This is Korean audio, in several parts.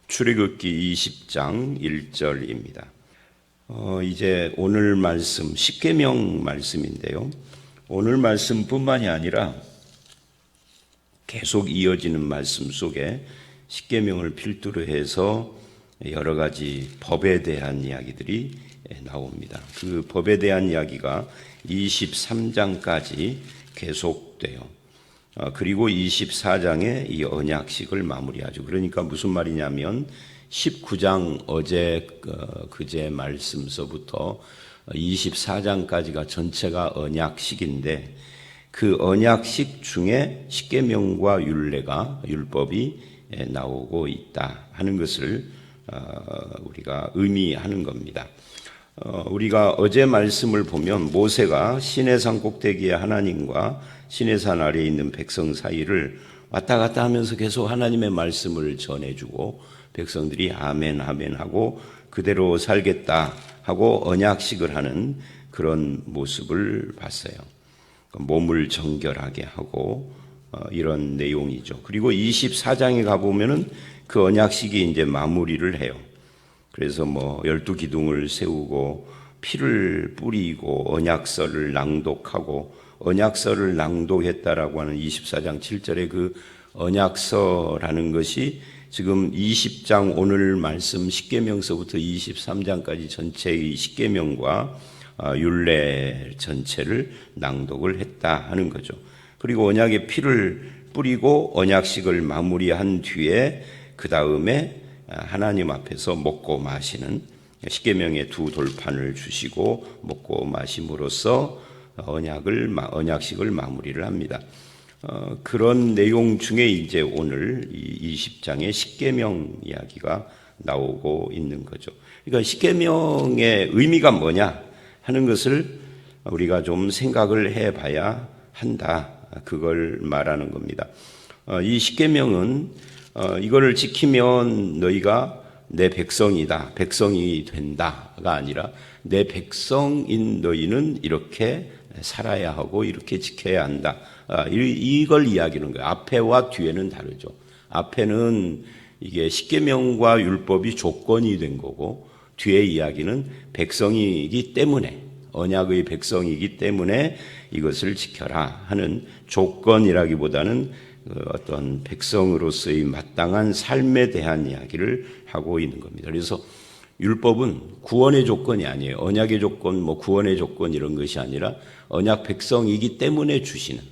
출애굽기 20장 1절입니다. 이제 오늘 말씀 십계명 말씀인데요. 오늘 말씀뿐만이 아니라 계속 이어지는 말씀 속에 십계명을 필두로 해서 여러 가지 법에 대한 이야기들이 나옵니다. 그 법에 대한 이야기가 23장까지 계속돼요. 그리고 24장에 이 언약식을 마무리하죠. 그러니까 무슨 말이냐면 19장 어제 그제 말씀서부터 24장까지가 전체가 언약식인데 그 언약식 중에 십계명과 율법이 나오고 있다 하는 것을 우리가 의미하는 겁니다. 우리가 어제 말씀을 보면 모세가 시내산 꼭대기에 하나님과 시내산 아래에 있는 백성 사이를 왔다 갔다 하면서 계속 하나님의 말씀을 전해주고 백성들이 아멘 아멘 하고 그대로 살겠다 하고 언약식을 하는 그런 모습을 봤어요. 몸을 정결하게 하고 이런 내용이죠. 그리고 24장에 가보면은 그 언약식이 이제 마무리를 해요. 그래서 12기둥을 세우고 피를 뿌리고 언약서를 낭독하고 언약서를 낭독했다라고 하는 24장 7절의 그 언약서라는 것이 지금 20장 오늘 말씀 십계명서부터 23장까지 전체의 십계명과 율례 전체를 낭독을 했다 하는 거죠. 그리고 언약의 피를 뿌리고 언약식을 마무리한 뒤에 그 다음에 하나님 앞에서 먹고 마시는 십계명의 두 돌판을 주시고 먹고 마심으로써 언약식을 마무리를 합니다. 그런 내용 중에 이제 오늘 이 20장의 십계명 이야기가 나오고 있는 거죠. 그러니까 십계명의 의미가 뭐냐 하는 것을 우리가 좀 생각을 해봐야 한다. 그걸 말하는 겁니다. 이 십계명은 이거를 지키면 너희가 내 백성이다, 백성이 된다가 아니라 내 백성인 너희는 이렇게 살아야 하고 이렇게 지켜야 한다. 이걸 이야기하는 거예요. 앞에와 뒤에는 다르죠. 앞에는 이게 십계명과 율법이 조건이 된 거고 뒤에 이야기는 백성이기 때문에 언약의 백성이기 때문에 이것을 지켜라 하는 조건이라기보다는 어떤 백성으로서의 마땅한 삶에 대한 이야기를 하고 있는 겁니다. 그래서 율법은 구원의 조건이 아니에요. 언약의 조건, 구원의 조건 이런 것이 아니라 언약 백성이기 때문에 주시는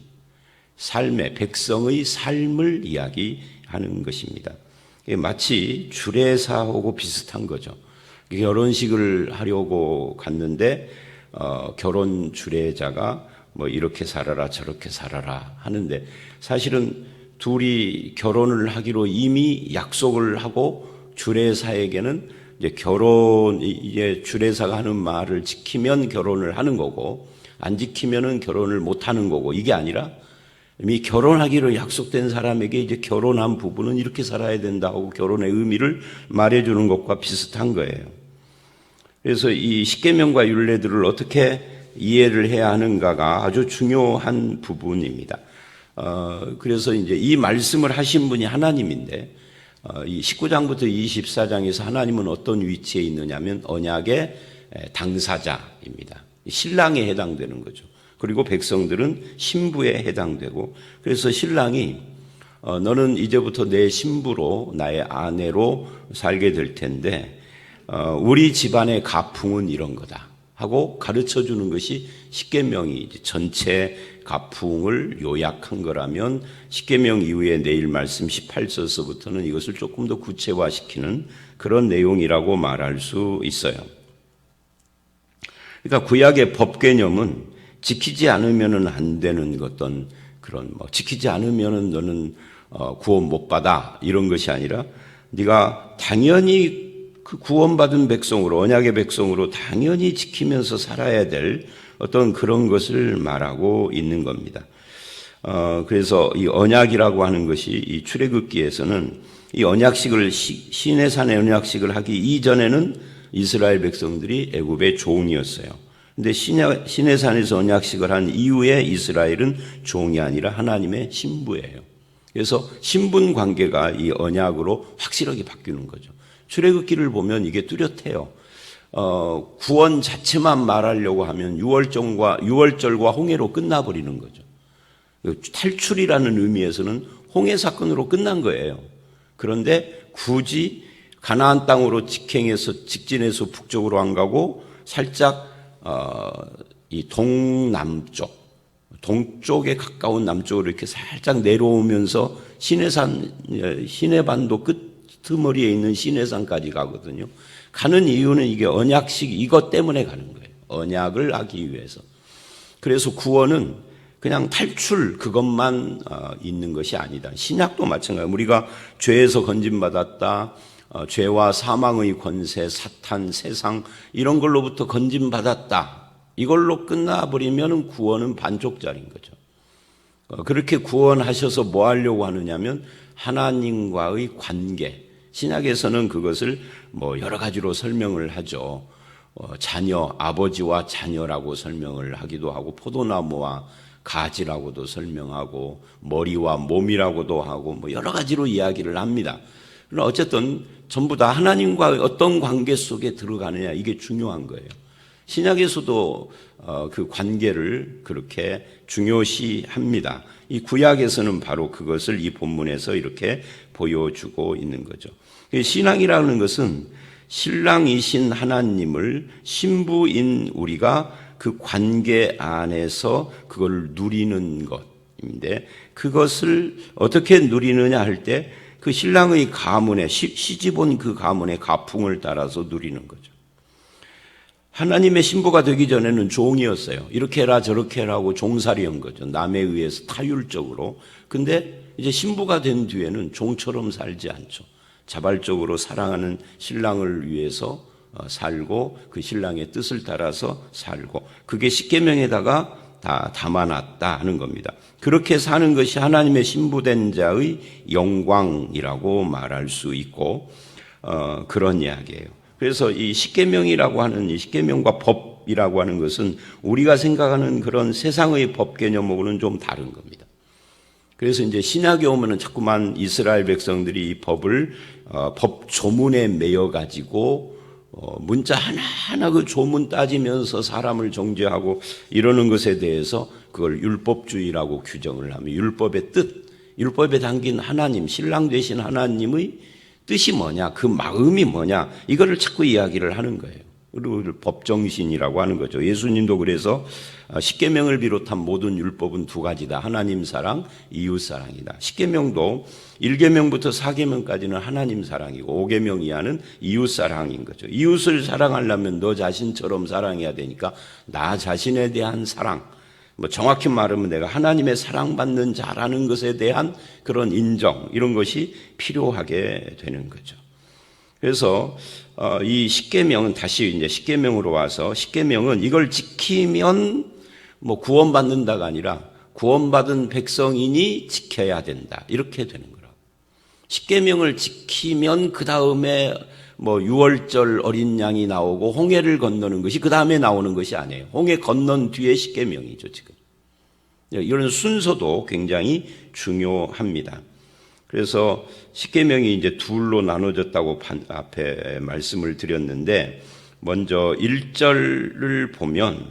삶의 백성의 삶을 이야기하는 것입니다. 마치 주례사하고 비슷한 거죠. 결혼식을 하려고 갔는데 결혼 주례자가 이렇게 살아라 저렇게 살아라 하는데 사실은 둘이 결혼을 하기로 이미 약속을 하고 주례사에게는 이제 주례사가 하는 말을 지키면 결혼을 하는 거고 안 지키면은 결혼을 못 하는 거고 이게 아니라 이미 결혼하기로 약속된 사람에게 이제 결혼한 부부는 이렇게 살아야 된다 하고 결혼의 의미를 말해주는 것과 비슷한 거예요. 그래서 이 십계명과 율례들을 어떻게 이해를 해야 하는가가 아주 중요한 부분입니다. 그래서 이제 이 말씀을 하신 분이 하나님인데 이 19장부터 24장에서 하나님은 어떤 위치에 있느냐면 언약의 당사자입니다. 신랑에 해당되는 거죠. 그리고 백성들은 신부에 해당되고 그래서 신랑이 너는 이제부터 내 신부로 나의 아내로 살게 될 텐데 우리 집안의 가풍은 이런 거다 하고 가르쳐 주는 것이 십계명이 전체 가풍을 요약한 거라면 십계명 이후에 내일 말씀 18절서부터는 이것을 조금 더 구체화시키는 그런 내용이라고 말할 수 있어요. 그러니까 구약의 법 개념은 지키지 않으면은 안 되는 어떤 그런 지키지 않으면은 너는 구원 못 받아 이런 것이 아니라 네가 당연히 그 구원받은 백성으로 언약의 백성으로 당연히 지키면서 살아야 될 어떤 그런 것을 말하고 있는 겁니다. 그래서 이 언약이라고 하는 것이 이 출애굽기에서는 이 언약식을 시내산의 언약식을 하기 이전에는 이스라엘 백성들이 애굽의 종이었어요. 근데 시내산에서 언약식을 한 이후에 이스라엘은 종이 아니라 하나님의 신부예요. 그래서 신분 관계가 이 언약으로 확실하게 바뀌는 거죠. 출애굽기를 보면 이게 뚜렷해요. 구원 자체만 말하려고 하면 유월절과 홍해로 끝나버리는 거죠. 탈출이라는 의미에서는 홍해 사건으로 끝난 거예요. 그런데 굳이 가나안 땅으로 직진해서 북쪽으로 안 가고 살짝 이 동쪽에 가까운 남쪽으로 이렇게 살짝 내려오면서 시내반도 끝머리에 있는 시내산까지 가거든요. 가는 이유는 이게 언약식 이것 때문에 가는 거예요. 언약을 하기 위해서. 그래서 구원은 그냥 탈출 그것만 있는 것이 아니다. 신약도 마찬가지예요. 우리가 죄에서 건짐받았다. 죄와 사망의 권세, 사탄, 세상 이런 걸로부터 건짐받았다. 이걸로 끝나버리면 구원은 반쪽짜리인 거죠. 그렇게 구원하셔서 뭐 하려고 하느냐면 하나님과의 관계. 신약에서는 그것을 뭐 여러 가지로 설명을 하죠. 자녀, 아버지와 자녀라고 설명을 하기도 하고 포도나무와 가지라고도 설명하고 머리와 몸이라고도 하고 뭐 여러 가지로 이야기를 합니다. 그러나 어쨌든 전부 다 하나님과 어떤 관계 속에 들어가느냐 이게 중요한 거예요. 신약에서도 그 관계를 그렇게 중요시합니다. 이 구약에서는 바로 그것을 이 본문에서 이렇게 보여주고 있는 거죠. 신앙이라는 것은 신랑이신 하나님을 신부인 우리가 그 관계 안에서 그걸 누리는 것인데 그것을 어떻게 누리느냐 할 때 그 신랑의 가문에 시집온 그 가문의 가풍을 따라서 누리는 거죠. 하나님의 신부가 되기 전에는 종이었어요. 이렇게 해라 저렇게 해라 하고 종살이한 거죠. 남에 의해서 타율적으로. 근데 이제 신부가 된 뒤에는 종처럼 살지 않죠. 자발적으로 사랑하는 신랑을 위해서 살고 그 신랑의 뜻을 따라서 살고 그게 십계명에다가 다 담아놨다 하는 겁니다. 그렇게 사는 것이 하나님의 신부된 자의 영광이라고 말할 수 있고 그런 이야기예요. 그래서 이 십계명이라고 하는 이 십계명과 법이라고 하는 것은 우리가 생각하는 그런 세상의 법 개념하고는 좀 다른 겁니다. 그래서 이제 신약에 오면은 자꾸만 이스라엘 백성들이 이 법을 법 조문에 매여 가지고 문자 하나하나 그 조문 따지면서 사람을 정죄하고 이러는 것에 대해서 그걸 율법주의라고 규정을 하며 율법의 뜻, 율법에 담긴 하나님, 신랑 되신 하나님의 뜻이 뭐냐, 그 마음이 뭐냐 이거를 자꾸 이야기를 하는 거예요. 그리고 법정신이라고 하는 거죠. 예수님도 그래서 십계명을 비롯한 모든 율법은 두 가지다. 하나님 사랑, 이웃 사랑이다. 십계명도 1계명부터 4계명까지는 하나님 사랑이고 5계명 이하는 이웃 사랑인 거죠. 이웃을 사랑하려면 너 자신처럼 사랑해야 되니까 나 자신에 대한 사랑, 뭐 정확히 말하면 내가 하나님의 사랑받는 자라는 것에 대한 그런 인정 이런 것이 필요하게 되는 거죠. 그래서 이 십계명은 다시 이제 십계명으로 와서 십계명은 이걸 지키면 뭐 구원받는다가 아니라 구원받은 백성인이 지켜야 된다 이렇게 되는 거라고. 십계명을 지키면 그 다음에 뭐 유월절 어린 양이 나오고 홍해를 건너는 것이 그 다음에 나오는 것이 아니에요. 홍해 건넌 뒤에 십계명이죠 지금. 이런 순서도 굉장히 중요합니다. 그래서 십계명이 이제 둘로 나눠졌다고 앞에 말씀을 드렸는데 먼저 1절을 보면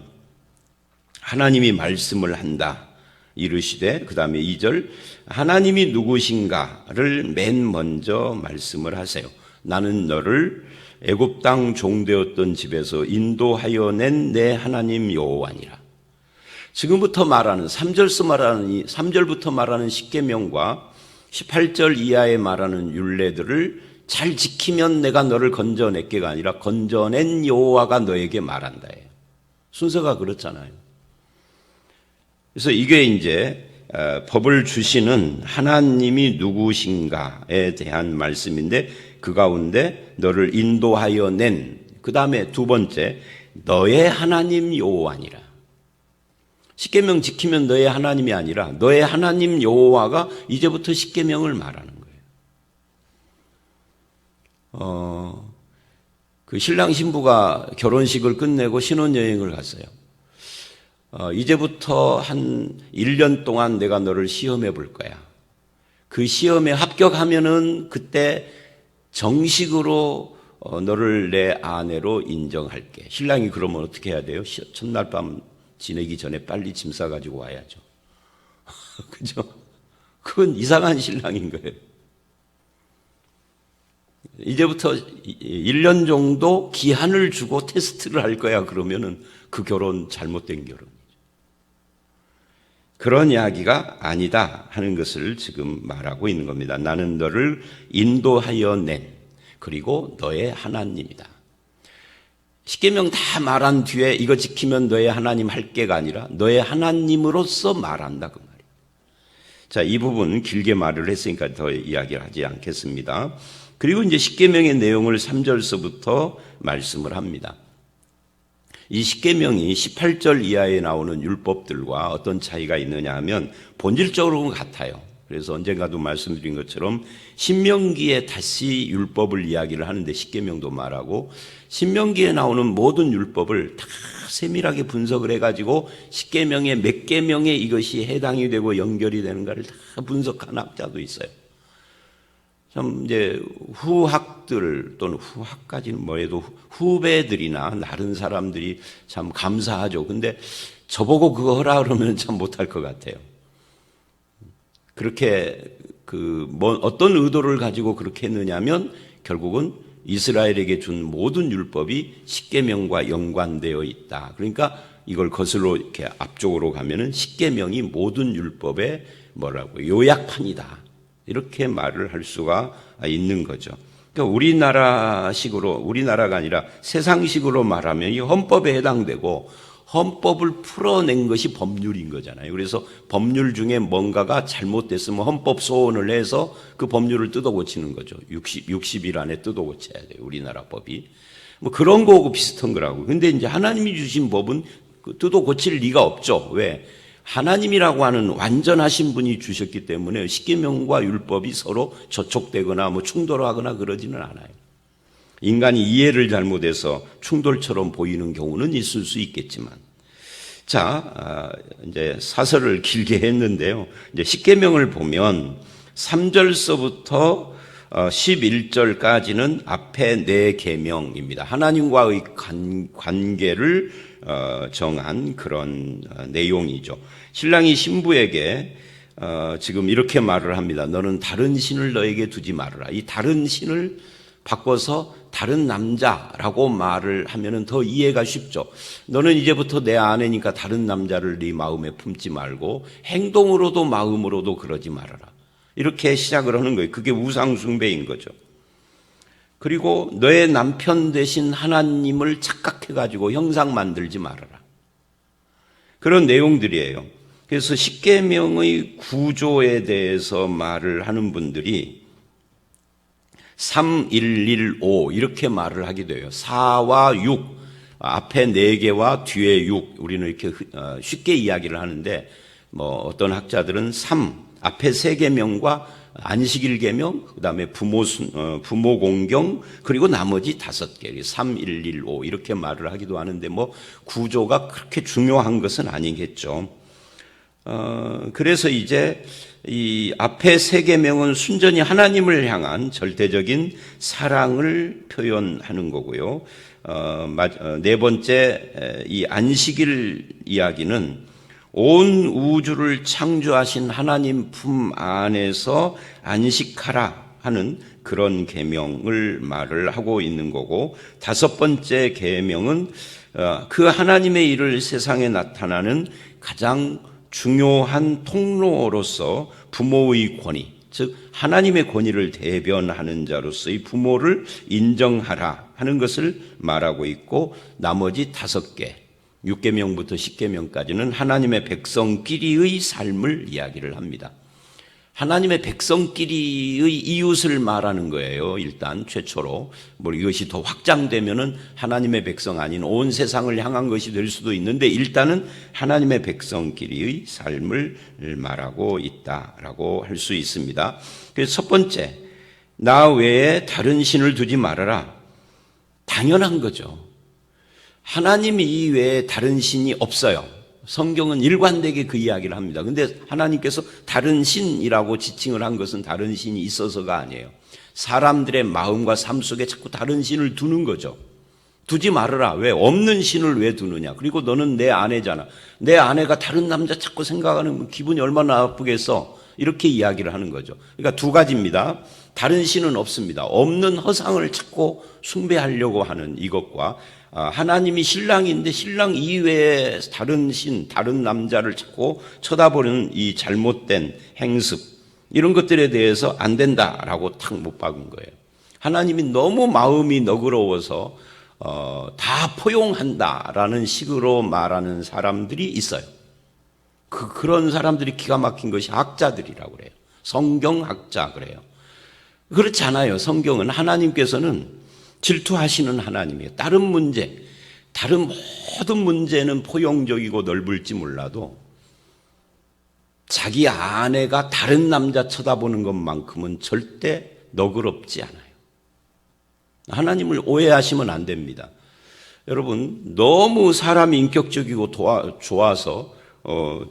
하나님이 말씀을 한다 이르시되 그 다음에 2절 하나님이 누구신가를 맨 먼저 말씀을 하세요. 나는 너를 애굽 땅 종되었던 집에서 인도하여 낸 내 하나님 여호와니라. 지금부터 말하는 3절부터 말하는 십계명과 18절 이하에 말하는 율례들을 잘 지키면 내가 너를 건져냈게가 아니라 건져낸 여호와가 너에게 말한다. 순서가 그렇잖아요. 그래서 이게 이제 법을 주시는 하나님이 누구신가에 대한 말씀인데 그 가운데 너를 인도하여 낸 그 다음에 두 번째 너의 하나님 여호와니라. 십계명 지키면 너의 하나님이 아니라 너의 하나님 여호와가 이제부터 십계명을 말하는 거예요. 그 신랑 신부가 결혼식을 끝내고 신혼여행을 갔어요. 이제부터 한 1년 동안 내가 너를 시험해 볼 거야. 그 시험에 합격하면은 그때 정식으로 너를 내 아내로 인정할게. 신랑이 그러면 어떻게 해야 돼요? 첫날 밤 지내기 전에 빨리 짐 싸가지고 와야죠. 그죠? 그건 이상한 신랑인 거예요. 이제부터 1년 정도 기한을 주고 테스트를 할 거야. 그러면은 그 결혼 잘못된 결혼이죠. 그런 이야기가 아니다 하는 것을 지금 말하고 있는 겁니다. 나는 너를 인도하여 낸 그리고 너의 하나님이다. 십계명 다 말한 뒤에 이거 지키면 너의 하나님 할게가 아니라 너의 하나님으로서 말한다 그 말이에요. 자, 이 부분 길게 말을 했으니까 더 이야기를 하지 않겠습니다. 그리고 이제 십계명의 내용을 3절서부터 말씀을 합니다. 이 십계명이 18절 이하에 나오는 율법들과 어떤 차이가 있느냐 하면 본질적으로는 같아요. 그래서 언젠가도 말씀드린 것처럼 신명기에 다시 율법을 이야기를 하는데 십계명도 말하고 신명기에 나오는 모든 율법을 다 세밀하게 분석을 해가지고 십계명의 몇 계명에 이것이 해당이 되고 연결이 되는가를 다 분석한 학자도 있어요. 참 이제 후학들 또는 후학까지는 뭐해도 후배들이나 다른 사람들이 참 감사하죠. 근데 저보고 그거 하라 그러면 참 못할 것 같아요. 그렇게 어떤 의도를 가지고 그렇게 했느냐면 결국은 이스라엘에게 준 모든 율법이 십계명과 연관되어 있다. 그러니까 이걸 거슬러 이렇게 앞쪽으로 가면은 십계명이 모든 율법의 뭐라고 요약판이다. 이렇게 말을 할 수가 있는 거죠. 그러니까 우리나라가 아니라 세상식으로 말하면 이 헌법에 해당되고 헌법을 풀어낸 것이 법률인 거잖아요. 그래서 법률 중에 뭔가가 잘못됐으면 헌법 소원을 해서 그 법률을 뜯어 고치는 거죠. 60일 안에 뜯어 고쳐야 돼요. 우리나라 법이. 뭐 그런 거하고 비슷한 거라고. 근데 이제 하나님이 주신 법은 뜯어 고칠 리가 없죠. 왜? 하나님이라고 하는 완전하신 분이 주셨기 때문에 십계명과 율법이 서로 저촉되거나 뭐 충돌하거나 그러지는 않아요. 인간이 이해를 잘못해서 충돌처럼 보이는 경우는 있을 수 있겠지만, 자, 이제 사설을 길게 했는데요. 이제 십계명을 보면 3절서부터 11절까지는 앞에 네 계명입니다. 하나님과의 관계를 정한 그런 내용이죠. 신랑이 신부에게 지금 이렇게 말을 합니다. 너는 다른 신을 너에게 두지 말아라. 이 다른 신을 바꿔서 다른 남자라고 말을 하면은 더 이해가 쉽죠. 너는 이제부터 내 아내니까 다른 남자를 네 마음에 품지 말고 행동으로도 마음으로도 그러지 말아라. 이렇게 시작을 하는 거예요. 그게 우상 숭배인 거죠. 그리고 너의 남편 대신 하나님을 착각해가지고 형상 만들지 말아라. 그런 내용들이에요. 그래서 십계명의 구조에 대해서 말을 하는 분들이 3115 이렇게 말을 하게 돼요. 4와 6, 앞에 4개와 뒤에 6. 우리는 이렇게 쉽게 이야기를 하는데 뭐 어떤 학자들은 3, 앞에 3계명과 안식일 계명, 그다음에 부모 공경, 그리고 나머지 5개, 3115 이렇게 말을 하기도 하는데 뭐 구조가 그렇게 중요한 것은 아니겠죠. 그래서 이제 이 앞에 3계명은 순전히 하나님을 향한 절대적인 사랑을 표현하는 거고요. 네 번째 이 안식일 이야기는 온 우주를 창조하신 하나님 품 안에서 안식하라 하는 그런 계명을 말을 하고 있는 거고, 5번째 계명은 그 하나님의 일을 세상에 나타나는 가장 중요한 통로로서 부모의 권위, 즉 하나님의 권위를 대변하는 자로서의 부모를 인정하라 하는 것을 말하고 있고, 나머지 5개 6계명부터 10계명까지는 하나님의 백성끼리의 삶을 이야기를 합니다. 하나님의 백성끼리의 이웃을 말하는 거예요. 일단 최초로 뭐 이것이 더 확장되면은 하나님의 백성 아닌 온 세상을 향한 것이 될 수도 있는데, 일단은 하나님의 백성끼리의 삶을 말하고 있다라고 할 수 있습니다. 그래서 첫 번째, 나 외에 다른 신을 두지 말아라. 당연한 거죠. 하나님 이외에 다른 신이 없어요. 성경은 일관되게 그 이야기를 합니다. 근데 하나님께서 다른 신이라고 지칭을 한 것은 다른 신이 있어서가 아니에요. 사람들의 마음과 삶 속에 자꾸 다른 신을 두는 거죠. 두지 말아라. 왜? 없는 신을 왜 두느냐. 그리고 너는 내 아내잖아. 내 아내가 다른 남자 자꾸 생각하는 기분이 얼마나 나쁘겠어. 이렇게 이야기를 하는 거죠. 그러니까 두 가지입니다. 다른 신은 없습니다. 없는 허상을 찾고 숭배하려고 하는 이것과 하나님이 신랑인데 신랑 이외에 다른 신, 다른 남자를 찾고 쳐다보는 이 잘못된 행습, 이런 것들에 대해서 안 된다라고 탁 못 박은 거예요. 하나님이 너무 마음이 너그러워서 다 포용한다라는 식으로 말하는 사람들이 있어요. 그런 사람들이 기가 막힌 것이 학자들이라고 그래요. 성경학자 그래요. 그렇지 않아요. 성경은 하나님께서는 질투하시는 하나님이에요. 다른 문제, 다른 모든 문제는 포용적이고 넓을지 몰라도 자기 아내가 다른 남자 쳐다보는 것만큼은 절대 너그럽지 않아요. 하나님을 오해하시면 안 됩니다. 여러분, 너무 사람이 인격적이고 좋아서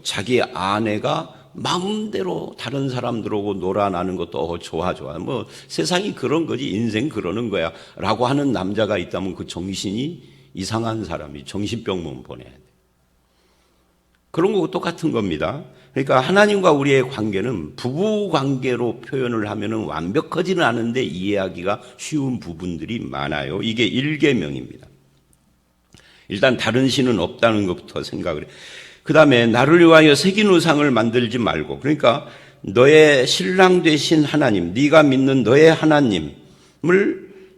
자기 아내가 마음대로 다른 사람들하고 놀아나는 것도 좋아. 뭐 세상이 그런 거지, 인생 그러는 거야 라고 하는 남자가 있다면 그 정신이 이상한 사람이 정신병원 보내야 돼. 그런 거고 똑같은 겁니다. 그러니까 하나님과 우리의 관계는 부부 관계로 표현을 하면은 완벽하지는 않은데 이해하기가 쉬운 부분들이 많아요. 이게 일계명입니다. 일단 다른 신은 없다는 것부터 생각을 해. 그 다음에 나를 위하여 새긴 우상을 만들지 말고, 그러니까 너의 신랑 되신 하나님, 네가 믿는 너의 하나님을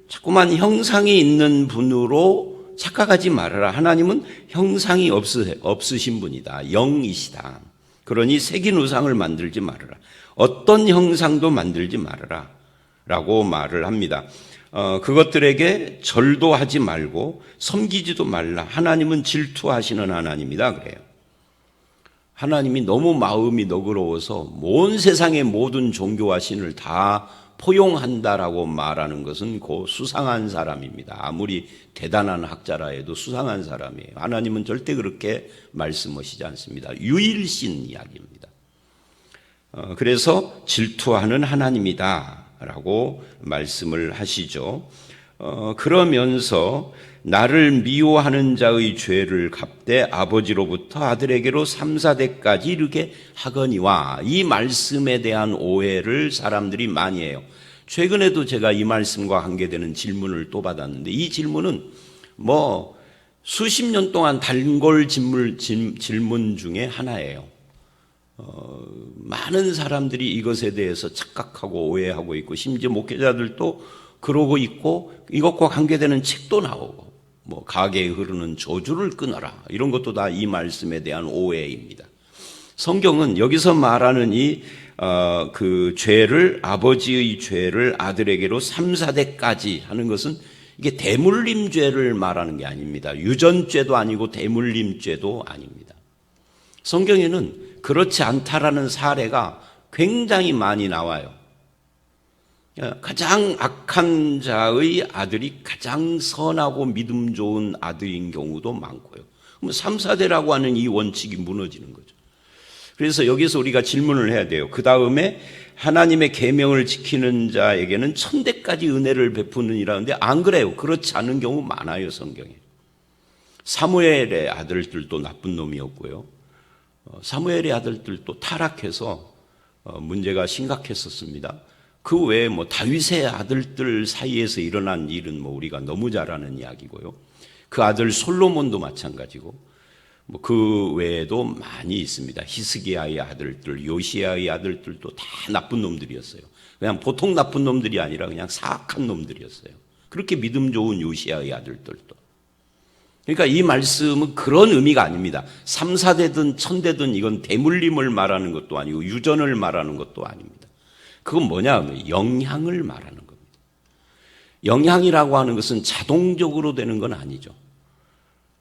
자꾸만 형상이 있는 분으로 착각하지 말아라. 하나님은 형상이 없으신 분이다. 영이시다. 그러니 새긴 우상을 만들지 말아라. 어떤 형상도 만들지 말아라 라고 말을 합니다. 그것들에게 절도 하지 말고 섬기지도 말라. 하나님은 질투하시는 하나님이다 그래요. 하나님이 너무 마음이 너그러워서 온 세상의 모든 종교와 신을 다 포용한다라고 말하는 것은 그 수상한 사람입니다. 아무리 대단한 학자라 해도 수상한 사람이에요. 하나님은 절대 그렇게 말씀하시지 않습니다. 유일신 이야기입니다. 그래서 질투하는 하나님이다라고 말씀을 하시죠. 그러면서 나를 미워하는 자의 죄를 갚되 아버지로부터 아들에게로 3, 4대까지 이르게 하거니와, 이 말씀에 대한 오해를 사람들이 많이 해요. 최근에도 제가 이 말씀과 관계되는 질문을 또 받았는데, 이 질문은 뭐 수십 년 동안 단골 질문 중에 하나예요. 많은 사람들이 이것에 대해서 착각하고 오해하고 있고, 심지어 목회자들도 그러고 있고, 이것과 관계되는 책도 나오고, 뭐 가게에 흐르는 저주를 끊어라, 이런 것도 다 이 말씀에 대한 오해입니다. 성경은 여기서 말하는 그 죄를, 아버지의 죄를 아들에게로 3, 4대까지 하는 것은 이게 대물림죄를 말하는 게 아닙니다. 유전죄도 아니고 대물림죄도 아닙니다. 성경에는 그렇지 않다라는 사례가 굉장히 많이 나와요. 가장 악한 자의 아들이 가장 선하고 믿음 좋은 아들인 경우도 많고요. 그럼 3, 4대라고 하는 이 원칙이 무너지는 거죠. 그래서 여기서 우리가 질문을 해야 돼요. 그 다음에 하나님의 계명을 지키는 자에게는 1000대까지 은혜를 베푸느니라는데 안 그래요. 그렇지 않은 경우 많아요, 성경에. 사무엘의 아들들도 나쁜 놈이었고요. 사무엘의 아들들도 타락해서 문제가 심각했었습니다. 그 외에 뭐 다윗의 아들들 사이에서 일어난 일은 뭐 우리가 너무 잘 아는 이야기고요. 그 아들 솔로몬도 마찬가지고, 뭐 그 외에도 많이 있습니다. 히스기야의 아들들, 요시야의 아들들도 다 나쁜 놈들이었어요. 그냥 보통 나쁜 놈들이 아니라 그냥 사악한 놈들이었어요. 그렇게 믿음 좋은 요시야의 아들들도. 그러니까 이 말씀은 그런 의미가 아닙니다. 3, 4대든 1000대든 이건 대물림을 말하는 것도 아니고 유전을 말하는 것도 아닙니다. 그건 뭐냐 하면 영향을 말하는 겁니다. 영향이라고 하는 것은 자동적으로 되는 건 아니죠.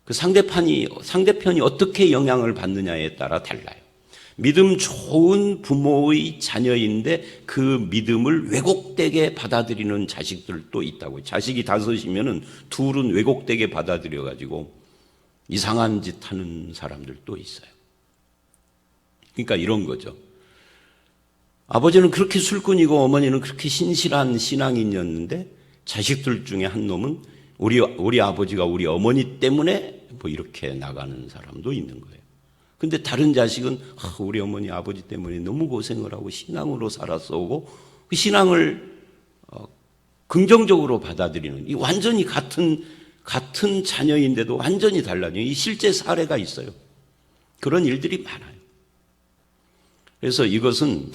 그 상대편이 어떻게 영향을 받느냐에 따라 달라요. 믿음 좋은 부모의 자녀인데 그 믿음을 왜곡되게 받아들이는 자식들도 있다고요. 자식이 5이면은 둘은 왜곡되게 받아들여가지고 이상한 짓 하는 사람들도 있어요. 그러니까 이런 거죠. 아버지는 그렇게 술꾼이고 어머니는 그렇게 신실한 신앙인이었는데 자식들 중에 한 놈은 우리 아버지가 우리 어머니 때문에 뭐 이렇게 나가는 사람도 있는 거예요. 근데 다른 자식은 우리 어머니 아버지 때문에 너무 고생을 하고 신앙으로 살았어오고 그 신앙을 긍정적으로 받아들이는, 이 완전히 같은 자녀인데도 완전히 달라요. 이 실제 사례가 있어요. 그런 일들이 많아요. 그래서 이것은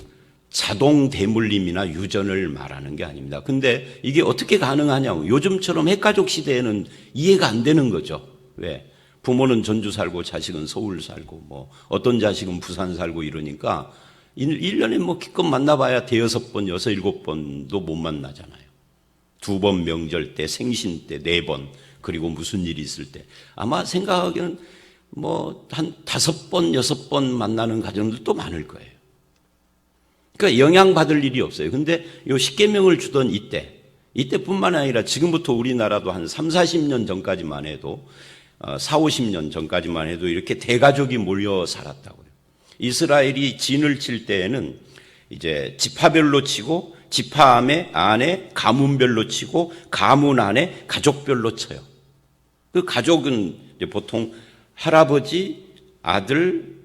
자동 대물림이나 유전을 말하는 게 아닙니다. 근데 이게 어떻게 가능하냐고. 요즘처럼 핵가족 시대에는 이해가 안 되는 거죠. 왜? 부모는 전주 살고 자식은 서울 살고 뭐 어떤 자식은 부산 살고 이러니까 1년에 뭐 기껏 만나봐야 대여섯 번, 여섯, 일곱 번도 못 만나잖아요. 2번 명절 때, 생신 때, 4번, 그리고 무슨 일이 있을 때. 아마 생각하기에는 뭐 한 5번, 6번 만나는 가정들도 많을 거예요. 그러니까 영향받을 일이 없어요. 근데 요 십계명을 주던 이때뿐만 아니라 지금부터 우리나라도 한 3, 40년 전까지만 해도 4, 50년 전까지만 해도 이렇게 대가족이 몰려 살았다고요. 이스라엘이 진을 칠 때에는 이제 지파별로 치고 지파 안에 가문별로 치고 가문 안에 가족별로 쳐요. 그 가족은 이제 보통 할아버지, 아들,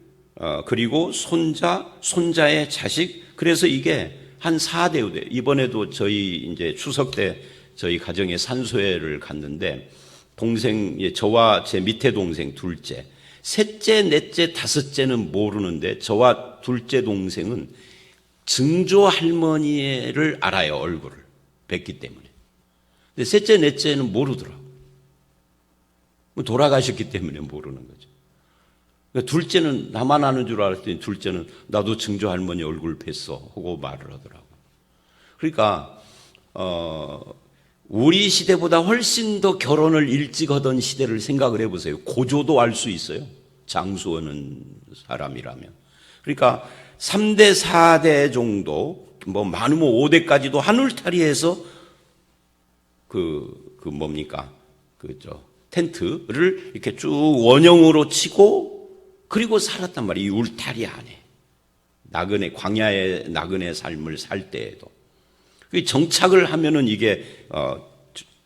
그리고 손자, 손자의 자식. 그래서 이게 한 4대 5대. 이번에도 저희 이제 추석 때 저희 가정에 산소회를 갔는데 동생, 저와 제 밑에 동생 둘째, 셋째, 넷째, 다섯째는 모르는데 저와 둘째 동생은 증조 할머니를 알아요, 얼굴을 뵙기 때문에. 근데 셋째, 넷째는 모르더라고. 돌아가셨기 때문에 모르는 거죠. 그러니까 둘째는 나만 아는 줄 알았더니 둘째는 나도 증조 할머니 얼굴 뵀어 하고 말을 하더라고. 그러니까 우리 시대보다 훨씬 더 결혼을 일찍 하던 시대를 생각을 해보세요. 고조도 알 수 있어요. 장수하는 사람이라면. 그러니까 3대, 4대 정도, 뭐 많으면 5대까지도 하늘탈이해서 텐트를 이렇게 쭉 원형으로 치고 그리고 살았단 말이에요. 이 울타리 안에. 광야의 나그네 삶을 살 때에도. 정착을 하면은 이게,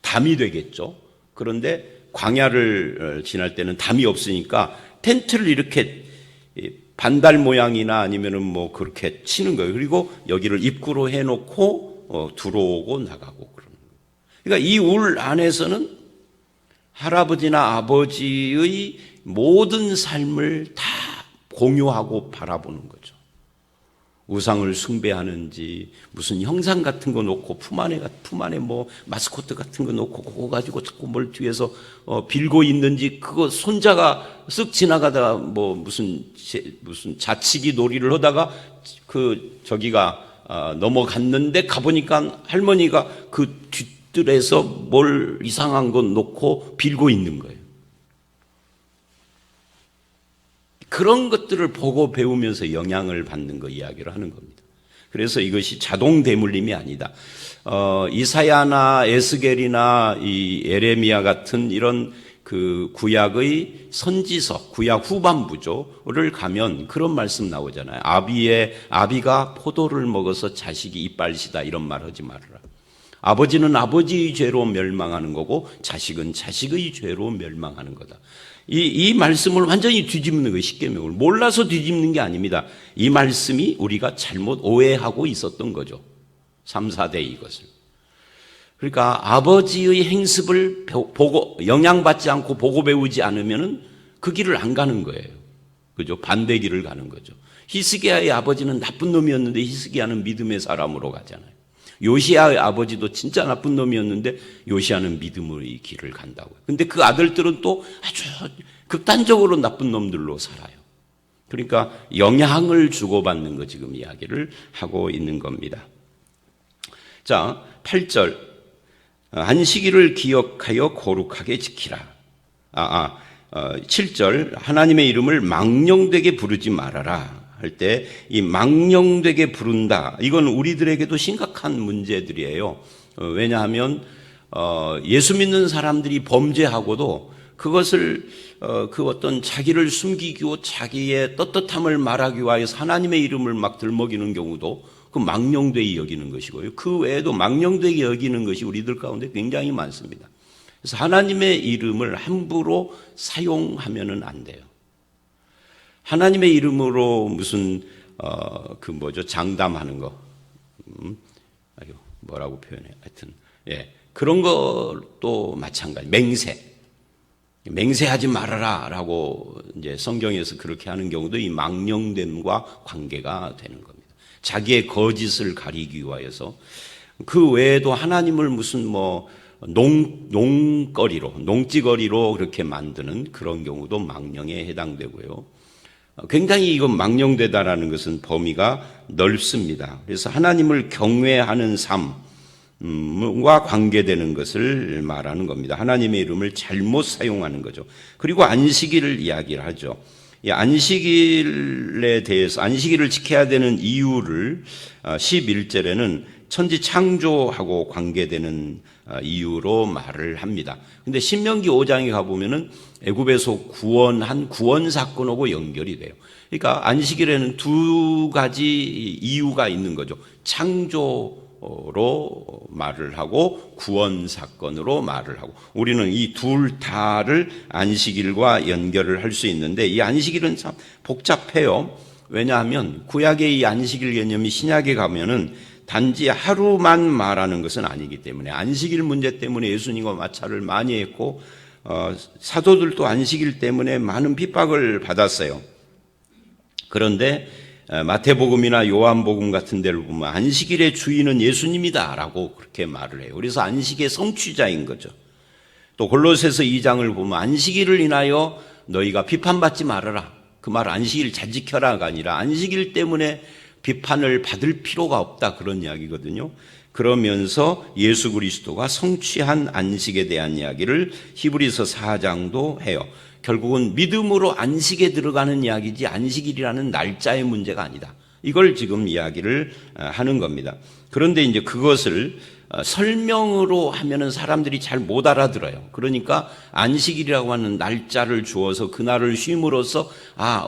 담이 되겠죠. 그런데 광야를 지날 때는 담이 없으니까 텐트를 이렇게 반달 모양이나 아니면은 뭐 그렇게 치는 거예요. 그리고 여기를 입구로 해놓고, 들어오고 나가고 그러는 거예요. 그러니까 이 울 안에서는 할아버지나 아버지의 모든 삶을 다 공유하고 바라보는 거죠. 우상을 숭배하는지 무슨 형상 같은 거 놓고 품 안에 뭐 마스코트 같은 거 놓고 그거 가지고 자꾸 뭘 뒤에서 빌고 있는지, 그거 손자가 쓱 지나가다가 뭐 무슨 자치기 놀이를 하다가 저기가 넘어갔는데 가보니까 할머니가 그 뒷뜰에서 뭘 이상한 건 놓고 빌고 있는 거예요. 그런 것들을 보고 배우면서 영향을 받는 거 이야기를 하는 겁니다. 그래서 이것이 자동 대물림이 아니다. 이사야나 에스겔이나 이 에레미야 같은 이런 그 구약의 선지서, 구약 후반부를 가면 그런 말씀 나오잖아요. 아비가 포도를 먹어서 자식이 이빨시다, 이런 말 하지 말아라. 아버지는 아버지의 죄로 멸망하는 거고 자식은 자식의 죄로 멸망하는 거다. 이 말씀을 완전히 뒤집는 거예요. 십계명을 몰라서 뒤집는 게 아닙니다. 이 말씀이 우리가 잘못 오해하고 있었던 거죠. 3, 4대 이것을. 그러니까 아버지의 행습을 보고 영향받지 않고 보고 배우지 않으면은 그 길을 안 가는 거예요. 그죠? 반대 길을 가는 거죠. 히스기야의 아버지는 나쁜 놈이었는데 히스기야는 믿음의 사람으로 가잖아요. 요시야의 아버지도 진짜 나쁜 놈이었는데 요시야는 믿음의 길을 간다고요. 근데 그 아들들은 또 아주 극단적으로 나쁜 놈들로 살아요. 그러니까 영향을 주고받는 거 지금 이야기를 하고 있는 겁니다. 자, 8절. 안식일을 기억하여 거룩하게 지키라. 7절. 하나님의 이름을 망령되게 부르지 말아라. 할 때 이 망령되게 부른다, 이건 우리들에게도 심각한 문제들이에요. 왜냐하면 예수 믿는 사람들이 범죄하고도 그것을 그 어떤 자기를 숨기고 자기의 떳떳함을 말하기 위해서 하나님의 이름을 막 들먹이는 경우도 그 망령되이 여기는 것이고요. 그 외에도 망령되이 여기는 것이 우리들 가운데 굉장히 많습니다. 그래서 하나님의 이름을 함부로 사용하면은 안 돼요. 하나님의 이름으로 무슨 장담하는 거, 뭐라고 표현해? 하여튼 그런 것도 마찬가지. 맹세하지 말아라라고 이제 성경에서 그렇게 하는 경우도 이 망령됨과 관계가 되는 겁니다. 자기의 거짓을 가리기 위해서. 그 외에도 하나님을 무슨 농찌거리로 그렇게 만드는 그런 경우도 망령에 해당되고요. 굉장히 이건 망령되다라는 것은 범위가 넓습니다. 그래서 하나님을 경외하는 삶과 관계되는 것을 말하는 겁니다. 하나님의 이름을 잘못 사용하는 거죠. 그리고 안식일을 이야기를 하죠. 이 안식일에 대해서 안식일을 지켜야 되는 이유를 11절에는 천지 창조하고 관계되는 이유로 말을 합니다. 근데 신명기 5장에 가보면은 애굽에서 구원한 구원 사건하고 연결이 돼요. 그러니까 안식일에는 두 가지 이유가 있는 거죠. 창조로 말을 하고 구원 사건으로 말을 하고, 우리는 이 둘 다를 안식일과 연결을 할 수 있는데 이 안식일은 참 복잡해요. 왜냐하면 구약의 이 안식일 개념이 신약에 가면은 단지 하루만 말하는 것은 아니기 때문에 안식일 문제 때문에 예수님과 마찰을 많이 했고 사도들도 안식일 때문에 많은 핍박을 받았어요. 그런데 마태복음이나 요한복음 같은 데를 보면 안식일의 주인은 예수님이다 라고 그렇게 말을 해요. 그래서 안식의 성취자인 거죠. 또 골로새서 2장을 보면 안식일을 인하여 너희가 비판받지 말아라. 그 말 안식일 잘 지켜라가 아니라 안식일 때문에 비판을 받을 필요가 없다, 그런 이야기거든요. 그러면서 예수 그리스도가 성취한 안식에 대한 이야기를 히브리서 4장도 해요. 결국은 믿음으로 안식에 들어가는 이야기지 안식일이라는 날짜의 문제가 아니다. 이걸 지금 이야기를 하는 겁니다. 그런데 이제 그것을 설명으로 하면은 사람들이 잘 못 알아들어요. 그러니까 안식일이라고 하는 날짜를 주어서 그날을 쉼으로써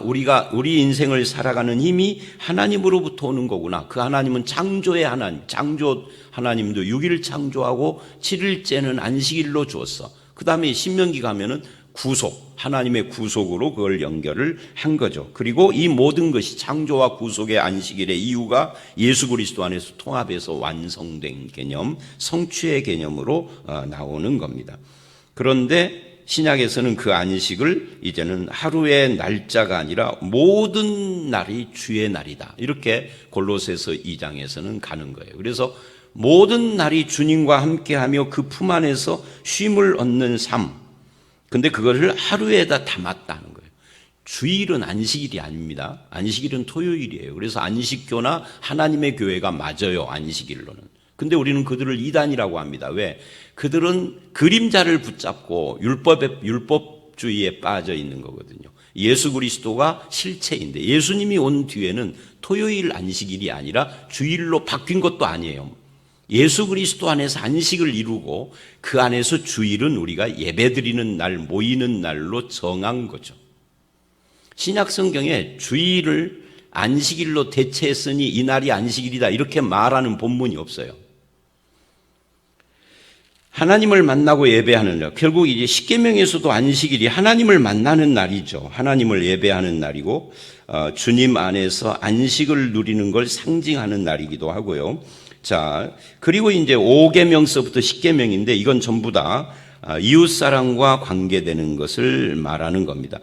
우리 인생을 살아가는 힘이 하나님으로부터 오는 거구나. 그 하나님은 창조의 하나님, 창조 하나님도 6일 창조하고 7일째는 안식일로 주었어. 그 다음에 신명기 가면은 구속, 하나님의 구속으로 그걸 연결을 한 거죠. 그리고 이 모든 것이 창조와 구속의 안식일의 이유가 예수 그리스도 안에서 통합해서 완성된 개념, 성취의 개념으로 나오는 겁니다. 그런데 신약에서는 그 안식을 이제는 하루의 날짜가 아니라 모든 날이 주의 날이다, 이렇게 골로새서 2장에서는 가는 거예요. 그래서 모든 날이 주님과 함께하며 그 품 안에서 쉼을 얻는 삶, 근데 그것을 하루에다 담았다는 거예요. 주일은 안식일이 아닙니다. 안식일은 토요일이에요. 그래서 안식교나 하나님의 교회가 맞아요, 안식일로는. 근데 우리는 그들을 이단이라고 합니다. 왜? 그들은 그림자를 붙잡고 율법주의에 빠져 있는 거거든요. 예수 그리스도가 실체인데 예수님이 온 뒤에는 토요일 안식일이 아니라 주일로 바뀐 것도 아니에요. 예수 그리스도 안에서 안식을 이루고 그 안에서 주일은 우리가 예배드리는 날, 모이는 날로 정한 거죠. 신약 성경에 주일을 안식일로 대체했으니 이 날이 안식일이다, 이렇게 말하는 본문이 없어요. 하나님을 만나고 예배하는 날, 결국 이제 십계명에서도 안식일이 하나님을 만나는 날이죠. 하나님을 예배하는 날이고 주님 안에서 안식을 누리는 걸 상징하는 날이기도 하고요. 자, 그리고 이제 5계명서부터 10계명인데 이건 전부 다 이웃사랑과 관계되는 것을 말하는 겁니다.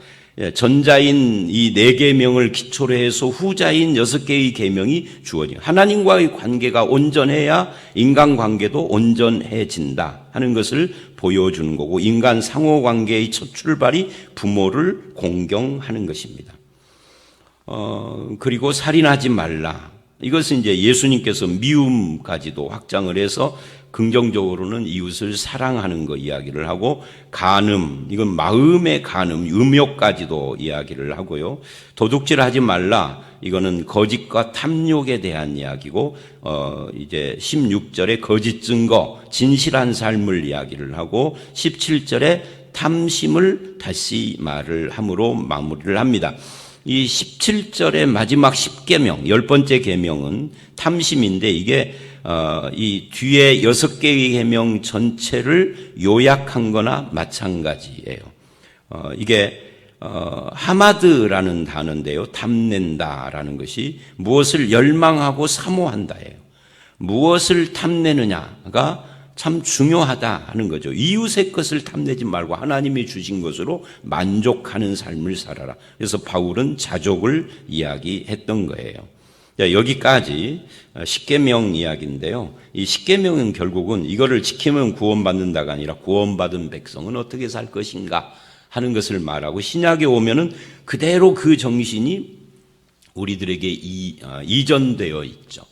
전자인 이 4계명을 기초로 해서 후자인 6개의 계명이 주어진, 하나님과의 관계가 온전해야 인간관계도 온전해진다 하는 것을 보여주는 거고, 인간 상호관계의 첫 출발이 부모를 공경하는 것입니다. 그리고 살인하지 말라. 이것은 이제 예수님께서 미움까지도 확장을 해서 긍정적으로는 이웃을 사랑하는 거 이야기를 하고, 간음, 이건 마음의 간음, 음욕까지도 이야기를 하고요. 도둑질하지 말라, 이거는 거짓과 탐욕에 대한 이야기고, 이제 16절에 거짓 증거, 진실한 삶을 이야기를 하고, 17절에 탐심을 다시 말을 함으로 마무리를 합니다. 이 17절의 마지막 10계명, 10번째 계명은 탐심인데, 이게 이 뒤에 6개의 계명 전체를 요약한 거나 마찬가지예요. 이게 하마드라는 단어인데요. 탐낸다라는 것이 무엇을 열망하고 사모한다예요. 무엇을 탐내느냐가 참 중요하다 하는 거죠. 이웃의 것을 탐내지 말고 하나님이 주신 것으로 만족하는 삶을 살아라. 그래서 바울은 자족을 이야기했던 거예요. 여기까지 십계명 이야기인데요. 이 십계명은 결국은 이거를 지키면 구원받는다가 아니라 구원받은 백성은 어떻게 살 것인가 하는 것을 말하고, 신약에 오면은 그대로 그 정신이 우리들에게 이전되어 있죠.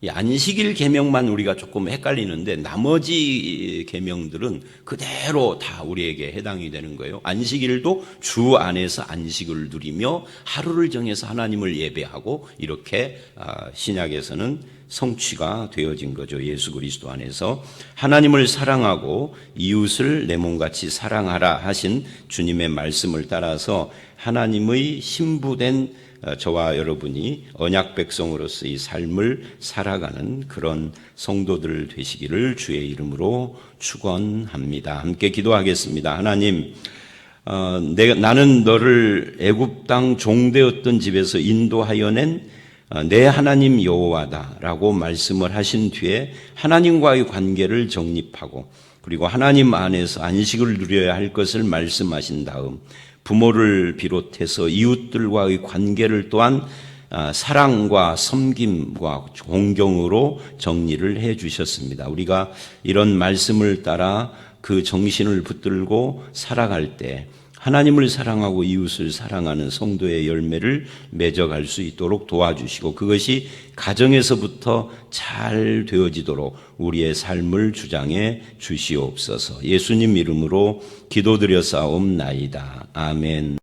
이 안식일 계명만 우리가 조금 헷갈리는데 나머지 계명들은 그대로 다 우리에게 해당이 되는 거예요. 안식일도 주 안에서 안식을 누리며 하루를 정해서 하나님을 예배하고, 이렇게 신약에서는 성취가 되어진 거죠. 예수 그리스도 안에서 하나님을 사랑하고 이웃을 내 몸같이 사랑하라 하신 주님의 말씀을 따라서 하나님의 신부된 저와 여러분이 언약 백성으로서의 삶을 살아가는 그런 성도들 되시기를 주의 이름으로 축원합니다. 함께 기도하겠습니다. 하나님, 나는 너를 애굽 땅 종되었던 집에서 인도하여 낸 내 하나님 여호와다라고 말씀을 하신 뒤에 하나님과의 관계를 정립하고, 그리고 하나님 안에서 안식을 누려야 할 것을 말씀하신 다음 부모를 비롯해서 이웃들과의 관계를 또한 사랑과 섬김과 존경으로 정리를 해 주셨습니다. 우리가 이런 말씀을 따라 그 정신을 붙들고 살아갈 때 하나님을 사랑하고 이웃을 사랑하는 성도의 열매를 맺어갈 수 있도록 도와주시고, 그것이 가정에서부터 잘 되어지도록 우리의 삶을 주장해 주시옵소서. 예수님 이름으로 기도드려 싸움나이다. 아멘.